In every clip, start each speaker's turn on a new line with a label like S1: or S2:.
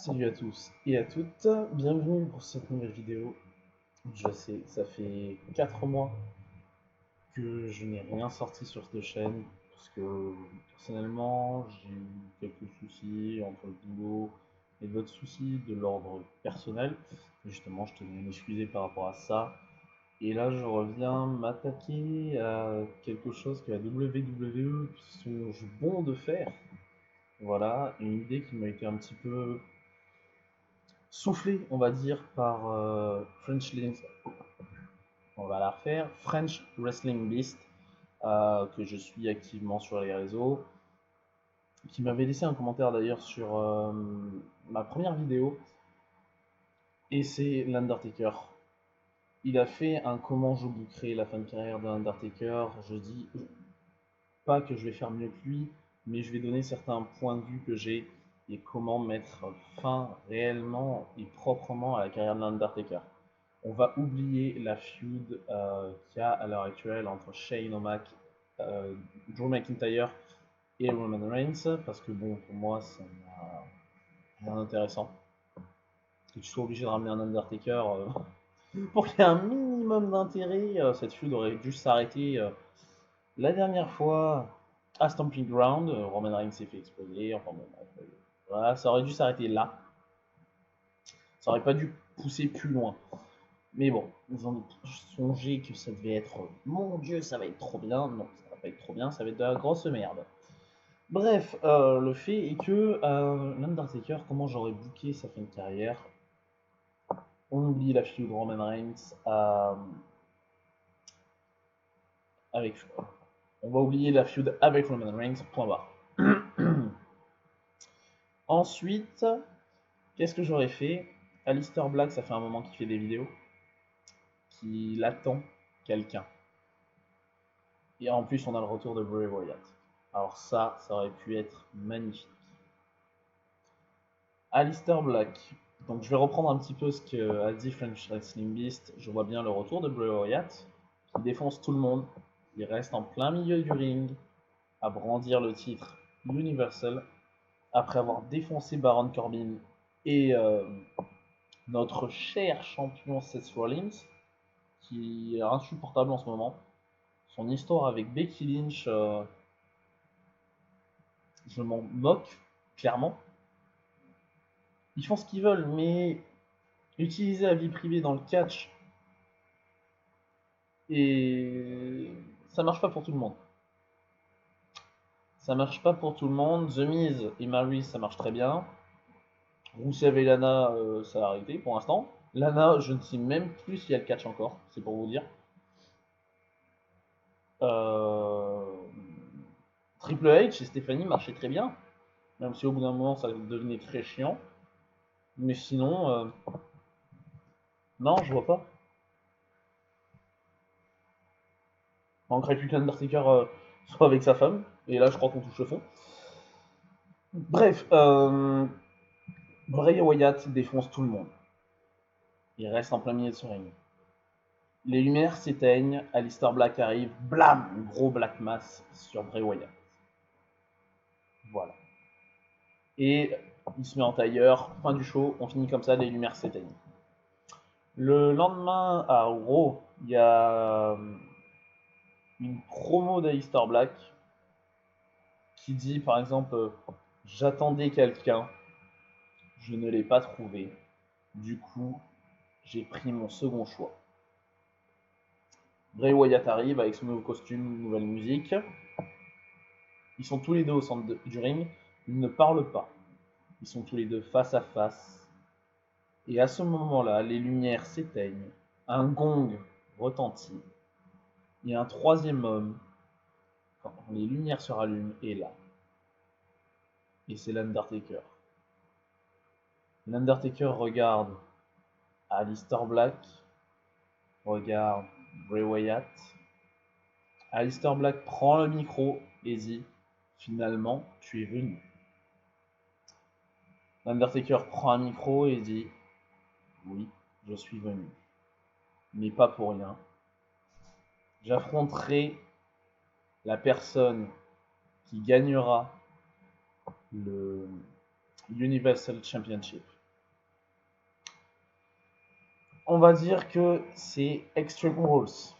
S1: Salut à tous et à toutes, bienvenue pour cette nouvelle vidéo. Je sais, ça fait 4 mois que je n'ai rien sorti sur cette chaîne parce que personnellement j'ai eu quelques soucis entre le boulot et d'autres soucis de l'ordre personnel. Et justement, je tenais à m'excuser par rapport à ça. Et là, je reviens m'attaquer à quelque chose que la WWE songe bon de faire. Voilà, une idée qui m'a été un petit peu soufflé, on va dire, par on va la refaire, French Wrestling Beast, que je suis activement sur les réseaux, qui m'avait laissé un commentaire d'ailleurs sur ma première vidéo, et c'est l'Undertaker. Il a fait un comment je bookerai la fin de carrière de l'Undertaker. Je dis pas que je vais faire mieux que lui, mais je vais donner certains points de vue que j'ai et comment mettre fin réellement et proprement à la carrière de l'Undertaker. On va oublier la feud qu'il y a à l'heure actuelle entre Shane O'Mac, Drew McIntyre et Roman Reigns, parce que bon, pour moi, ça n'a rien d'intéressant. Que tu sois obligé de ramener un Undertaker pour qu'il y ait un minimum d'intérêt, cette feud aurait dû s'arrêter la dernière fois à Stomping Ground. Roman Reigns s'est fait exploser, enfin bon, voilà, ça aurait dû s'arrêter là. Ça aurait pas dû pousser plus loin. Mais bon, ils ont songé que ça devait être mon dieu, ça va être trop bien. Non, ça va pas être trop bien, ça va être de la grosse merde. Bref, le fait est que l'Undertaker, comment j'aurais booké sa fin de carrière, on oublie la feud de Roman Reigns avec. On va oublier la feud avec Roman Reigns, point barre. Ensuite, qu'est-ce que j'aurais fait? Aleister Black, ça fait un moment qu'il fait des vidéos, qu'il attend quelqu'un. Et en plus, on a le retour de Bray Wyatt. Alors ça aurait pu être magnifique. Aleister Black. Donc je vais reprendre un petit peu ce qu'a dit French Wrestling Beast. Je vois bien le retour de Bray Wyatt, qui défonce tout le monde. Il reste en plein milieu du ring, à brandir le titre Universal, après avoir défoncé Baron Corbin et notre cher champion Seth Rollins, qui est insupportable en ce moment. Son histoire avec Becky Lynch, je m'en moque, clairement. Ils font ce qu'ils veulent, mais utiliser la vie privée dans le catch, et ça marche pas pour tout le monde. Ça marche pas pour tout le monde. The Miz et Maryse, ça marche très bien. Rousseff et Lana, ça a arrêté pour l'instant. Lana, je ne sais même plus si elle catch encore, c'est pour vous dire. Euh... Triple H et Stéphanie marchaient très bien, même si au bout d'un moment ça devenait très chiant. Mais sinon, non, je vois pas. Manquerait plus qu'Undertaker soit avec sa femme, et là je crois qu'on touche le fond. Bref, Bray Wyatt défonce tout le monde. Il reste en plein milieu de son ring. Les lumières s'éteignent, Aleister Black arrive, blam, gros black mass sur Bray Wyatt. Voilà. Et il se met en tailleur, fin du show, on finit comme ça, les lumières s'éteignent. Le lendemain, à Raw, il y a une promo d'Aleister Black qui dit par exemple j'attendais quelqu'un, je ne l'ai pas trouvé, du coup j'ai pris mon second choix. Bray Wyatt arrive avec son nouveau costume, nouvelle musique. Ils sont tous les deux au centre du ring, ils ne parlent pas. Ils sont tous les deux face à face. Et à ce moment-là, les lumières s'éteignent, un gong retentit, et un troisième homme, quand les lumières se rallument, est là. Et c'est l'Undertaker. L'Undertaker regarde Aleister Black, regarde Bray Wyatt. Aleister Black prend le micro et dit finalement, tu es venu. L'Undertaker prend un micro et dit oui, je suis venu. Mais pas pour rien. J'affronterai la personne qui gagnera le Universal Championship. On va dire que c'est Extreme Rules.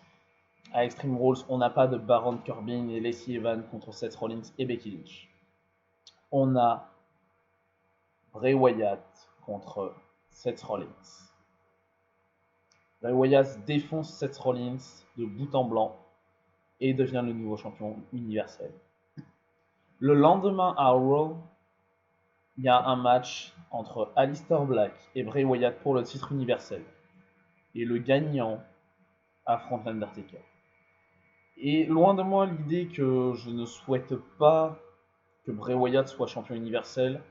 S1: À Extreme Rules, on n'a pas de Baron Corbin et Lacey Evans contre Seth Rollins et Becky Lynch. On a Bray Wyatt contre Seth Rollins. Bray Wyatt défonce Seth Rollins de bout en blanc et devient le nouveau champion universel. Le lendemain à Raw, il y a un match entre Aleister Black et Bray Wyatt pour le titre universel. Et le gagnant affronte l'Undertaker. Et loin de moi l'idée que je ne souhaite pas que Bray Wyatt soit champion universel.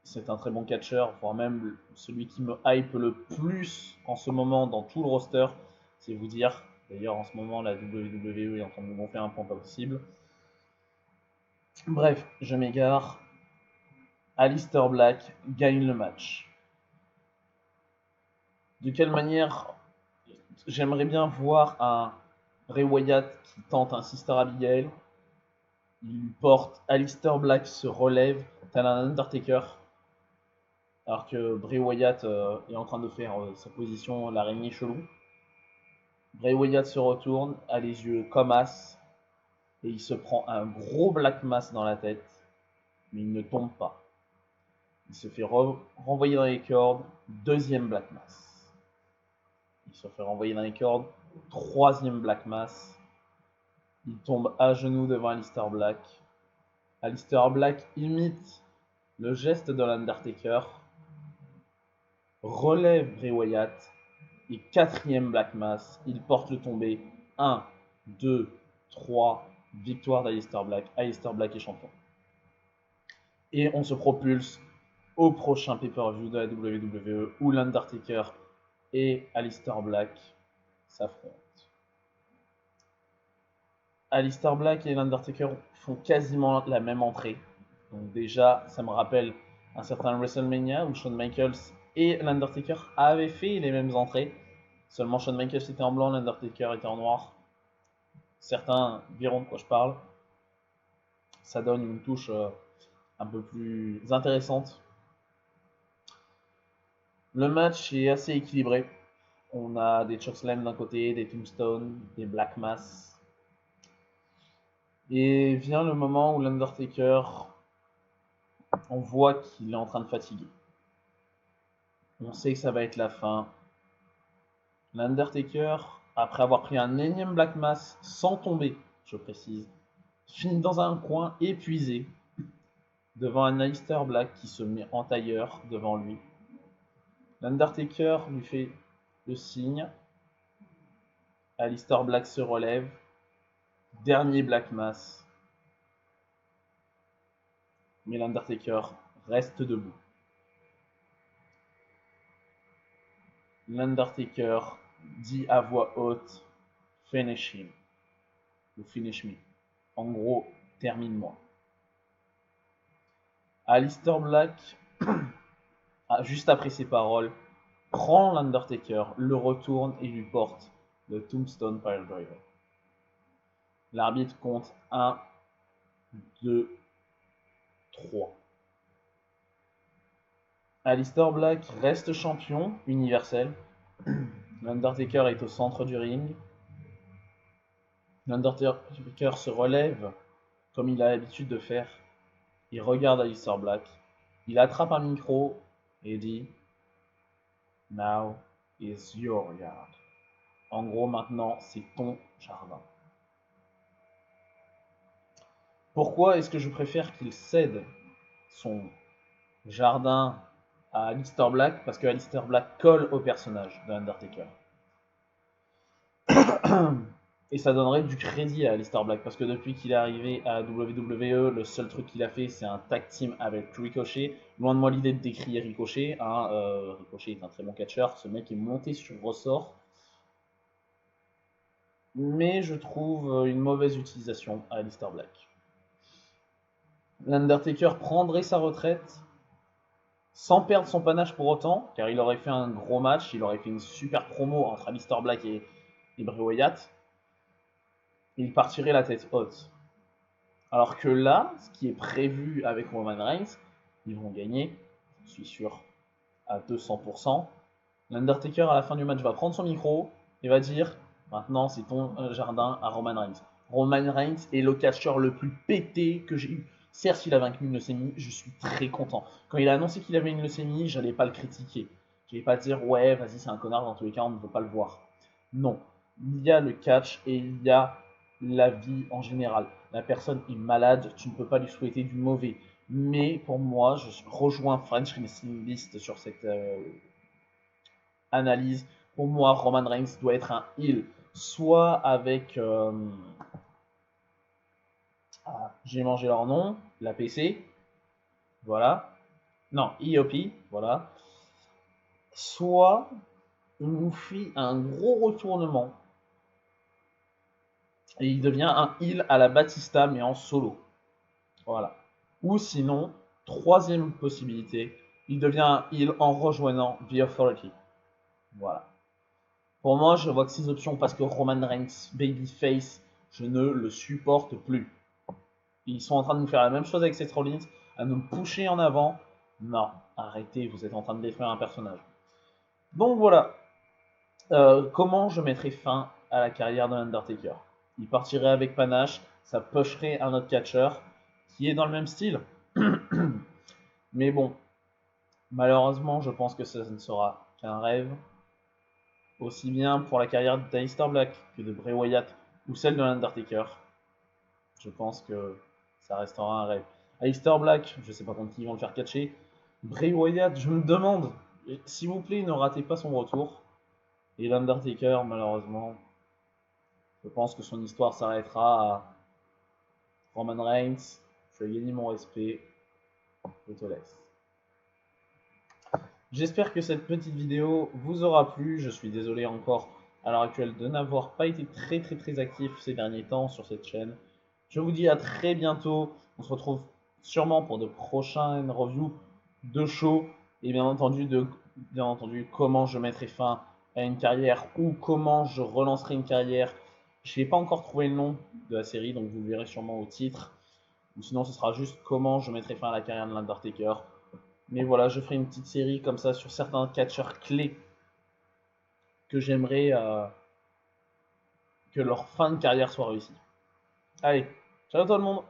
S1: C'est un très bon catcheur, voire même celui qui me hype le plus en ce moment dans tout le roster. C'est vous dire. D'ailleurs, en ce moment, la WWE est en train de me gonfler un point pas possible. Bref, je m'égare. Aleister Black gagne le match. De quelle manière j'aimerais bien voir un Bray Wyatt qui tente un Sister Abigail. Il lui porte, Aleister Black se relève, tel un Undertaker. Alors que Bray Wyatt est en train de faire sa position, l'araignée chelou. Bray Wyatt se retourne, a les yeux comme as, et il se prend un gros Black Mass dans la tête, mais il ne tombe pas. Il se fait renvoyer dans les cordes, deuxième Black Mass. Il se fait renvoyer dans les cordes, troisième Black Mass. Il tombe à genoux devant Aleister Black. Aleister Black imite le geste de l'Undertaker, relève Bray Wyatt, et quatrième Black Mass, il porte le tombé. 1, 2, 3, victoire d'Aleister Black. Aleister Black est champion. Et on se propulse au prochain pay-per-view de la WWE où l'Undertaker et Aleister Black s'affrontent. Aleister Black et l'Undertaker font quasiment la même entrée. Donc déjà, ça me rappelle un certain WrestleMania où Shawn Michaels et l'Undertaker avaient fait les mêmes entrées. Seulement Shawn Michaels était en blanc, l'Undertaker était en noir. Certains verront de quoi je parle. Ça donne une touche un peu plus intéressante. Le match est assez équilibré. On a des chokeslam d'un côté, des tombstones, des black mass. Et vient le moment où l'Undertaker, on voit qu'il est en train de fatiguer. On sait que ça va être la fin. L'Undertaker, après avoir pris un énième black mass sans tomber, je précise, finit dans un coin épuisé devant un Aleister Black qui se met en tailleur devant lui. L'Undertaker lui fait le signe. Aleister Black se relève. Dernier Black Mass. Mais l'Undertaker reste debout. L'Undertaker dit à voix haute Finish him. Ou finish me. En gros, termine-moi. Aleister Black, juste après ces paroles, prend l'Undertaker, le retourne et lui porte le Tombstone Piledriver. L'arbitre compte 1, 2, 3. Aleister Black reste champion universel. L'Undertaker est au centre du ring. L'Undertaker se relève comme il a l'habitude de faire. Il regarde Aleister Black. Il attrape un micro et dit Now is your yard. En gros, maintenant, c'est ton jardin. Pourquoi est-ce que je préfère qu'il cède son jardin à Aleister Black? Parce que Aleister Black colle au personnage de l'Undertaker. Et ça donnerait du crédit à Aleister Black, parce que depuis qu'il est arrivé à WWE, le seul truc qu'il a fait, c'est un tag team avec Ricochet. Loin de moi l'idée de décrier Ricochet. Ricochet est un très bon catcheur, ce mec est monté sur ressort. Mais je trouve une mauvaise utilisation à Aleister Black. L'Undertaker prendrait sa retraite sans perdre son panache pour autant, car il aurait fait un gros match, il aurait fait une super promo entre Aleister Black et Bray Wyatt. Il partirait la tête haute. Alors que là, ce qui est prévu avec Roman Reigns, ils vont gagner, je suis sûr, à 200%. L'Undertaker à la fin du match va prendre son micro et va dire maintenant c'est ton jardin à Roman Reigns. Roman Reigns est le catcheur le plus pété que j'ai eu. Certes, il a vaincu une leucémie, je suis très content. Quand il a annoncé qu'il avait une leucémie, j'allais pas le critiquer. J'allais pas dire ouais, vas-y, c'est un connard, dans tous les cas, on ne veut pas le voir. Non. Il y a le catch et il y a la vie en général. La personne est malade, tu ne peux pas lui souhaiter du mauvais. Mais pour moi, je rejoins French Wrestling List sur cette analyse. Pour moi, Roman Reigns doit être un heel, soit avec j'ai mangé leur nom, la PC, voilà. Non, EOP, voilà. Soit il nous fait un gros retournement et il devient un heel à la Batista mais en solo. Voilà. Ou sinon, troisième possibilité, il devient un heel en rejoignant The Authority. Voilà. Pour moi, je vois que ces options parce que Roman Reigns, Babyface, je ne le supporte plus. Ils sont en train de nous faire la même chose avec Seth Rollins, à nous pusher en avant. Non, arrêtez, vous êtes en train de détruire un personnage. Donc voilà, comment je mettrai fin à la carrière de l'Undertaker. Il partirait avec panache, ça pusherait un autre catcher qui est dans le même style. Mais bon, malheureusement, je pense que ça ne sera qu'un rêve. Aussi bien pour la carrière d'Aleister Black que de Bray Wyatt ou celle de l'Undertaker. Je pense que ça restera un rêve. Aleister Black, je sais pas contre qui ils vont le faire catcher. Bray Wyatt, je me demande, s'il vous plaît, ne ratez pas son retour. Et l'Undertaker, malheureusement, je pense que son histoire s'arrêtera à Roman Reigns. Je vais gagner mon respect. Je te laisse. J'espère que cette petite vidéo vous aura plu. Je suis désolé encore à l'heure actuelle de n'avoir pas été très actif ces derniers temps sur cette chaîne. Je vous dis à très bientôt. On se retrouve sûrement pour de prochaines reviews de shows et bien entendu comment je mettrai fin à une carrière ou comment je relancerai une carrière. Je n'ai pas encore trouvé le nom de la série, donc vous le verrez sûrement au titre. Ou sinon, ce sera juste comment je mettrai fin à la carrière de l'Undertaker. Mais voilà, je ferai une petite série comme ça sur certains catcheurs clés que j'aimerais que leur fin de carrière soit réussie. Allez, ciao tout le monde!